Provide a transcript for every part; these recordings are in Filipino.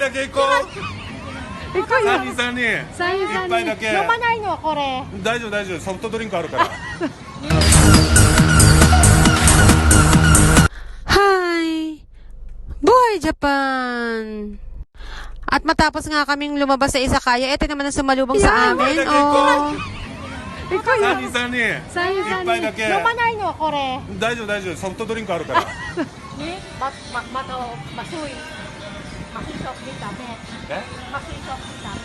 だけ行こう。行こうよ。 3人3人。三人三人一杯だけ。飲まないのこれ。大丈夫大丈夫。ソフトドリンクあるから。 Hi! Buhay Japan! At matapos nga kaming lumabas sa Izakaya, ito naman ang sumalubong sa amin. Oh. Ikaw 3人3人。三人三人一杯だけ。飲まないのこれ。大丈夫大丈夫。ソフトドリンクあるから。ね、masoy. Masoy soft drink dami. え Masoy soft drink dami.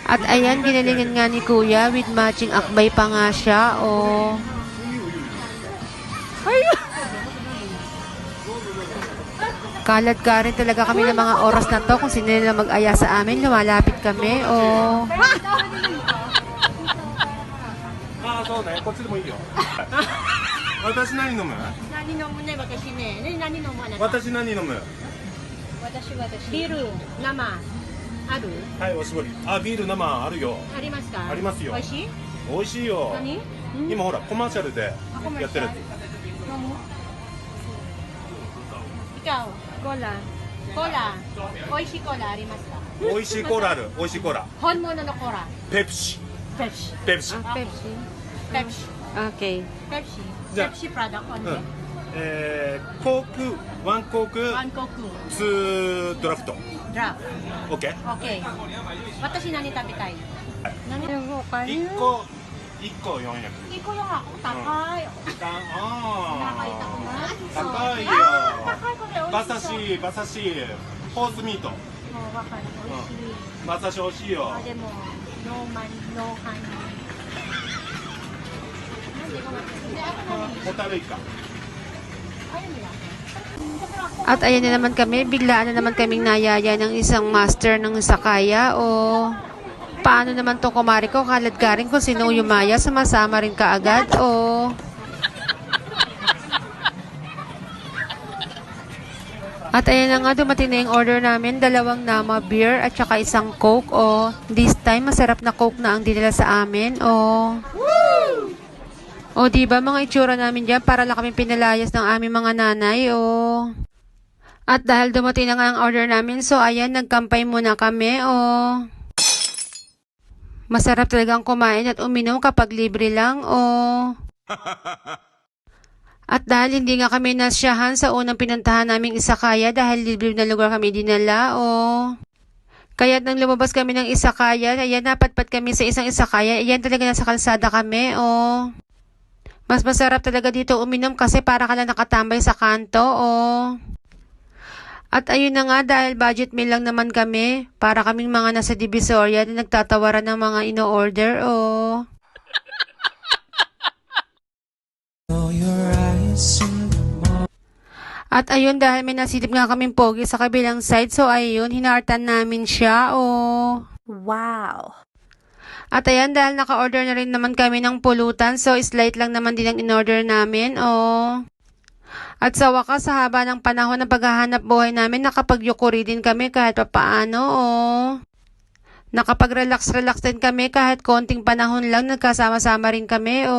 At ayan, ginalingan nga ni Kuya with matching akbay pa nga siya. Oh. Kalad ka rin talaga kami ng mga oras na to. Kung sino nila mag-aya sa amin, lumalapit kami. Oh. ああそうね。こっちでもいいよ。私何飲む？何飲むね私ね。ね何飲むあなた。私何飲む？私。ビール生ある？はい、おしぼり。あ、ビール生あるよ。ありますか？ありますよ美味しい？美味しいよ。何？今ほらコマーシャルでやってるやつ。飲む？ikawコーラ。コーラ。美味しいコーラありますか？美味しいコーラある。美味しいコーラ。本物のコーラ。ペプシ。ペプシ。ペプシ。 Pepsi. ペプシ。 Okay. ペプシ。じゃあペプシプロダクトオンリうんー。。コーク、ワンコーク、ワンコーク。ツードラフト。ドラフ。オッケー。オッケー。私何食べたい？何？一個400。一個や高い。あ高い高い。高いよあー高いこれ美馬味しそう。刺し、馬刺し、ホースミート。もうわかる美味しい。馬刺し美味しいよ。あでもノーマンノーハン。なんでごめん。であと何？ホタルイカ。ayun lang. At ayan na naman kami, biglaan na naman kaming nayaya ng isang master ng Sakaya. O paano naman to kumari ko, kalad ka rin kung sino yumaya, sumasama rin ka agad. O at ayan na nga, dumating na yung order namin, 2 Nama beer at saka isang Coke. O this time, masarap na Coke na ang dinala sa amin. O diba mga itsura namin dyan, para lang kami pinalayas ng aming mga nanay. O at dahil dumating na nga ang order namin, so ayan, nagkampay muna kami. O masarap talagang kumain at uminom kapag libre lang. O at dahil hindi nga kami nasyahan sa unang pinuntahan naming Izakaya dahil libre na lugar kami dinala. O kaya nang lumabas kami ng Izakaya, ayan, napatpat kami sa isang Izakaya. Ayan, talaga nasa kalsada kami. O mas masarap talaga dito uminom kasi para ka lang nakatambay sa kanto. At ayun na nga, dahil budget meal lang naman kami, para kaming mga nasa Divisoria na nagtatawaran ng mga ino-order. At ayun, dahil may nasilip nga kaming pogi sa kabilang side, so ayun, hinartan namin siya. Wow. At ayan, dahil naka-order na rin naman kami ng pulutan, so slight lang naman din ang in-order namin. At sa wakas, sa haba ng panahon ng paghahanap buhay namin, nakapagyukuri din kami kahit papaano. Nakapag-relax din kami kahit konting panahon lang, nagkasama-sama rin kami.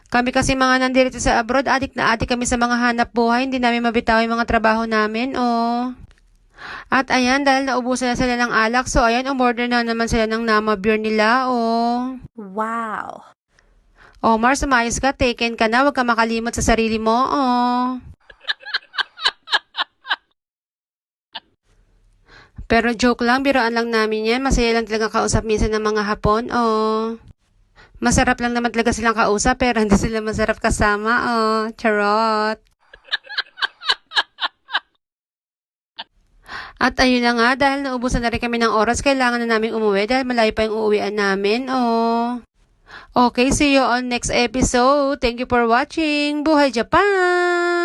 Kami kasi mga nandito sa abroad, adik na adik kami sa mga hanap buhay, hindi namin mabitaw yung mga trabaho namin. At ayan, dahil naubusan na sila ng alak, so ayan, umorder na naman sila ng Nama beer nila. Wow. Mars, umayos ka, taken ka na, huwag ka makalimot sa sarili mo. Pero joke lang, biroan lang namin yan, masaya lang talaga kausap minsan ng mga Hapon. Masarap lang naman talaga silang kausap, pero hindi sila masarap kasama. Charot. At ayun na nga, dahil naubusan na rin kami ng oras, kailangan na namin umuwi dahil malayo pa yung uuwian namin. Okay, see you on next episode. Thank you for watching. Buhay Japan!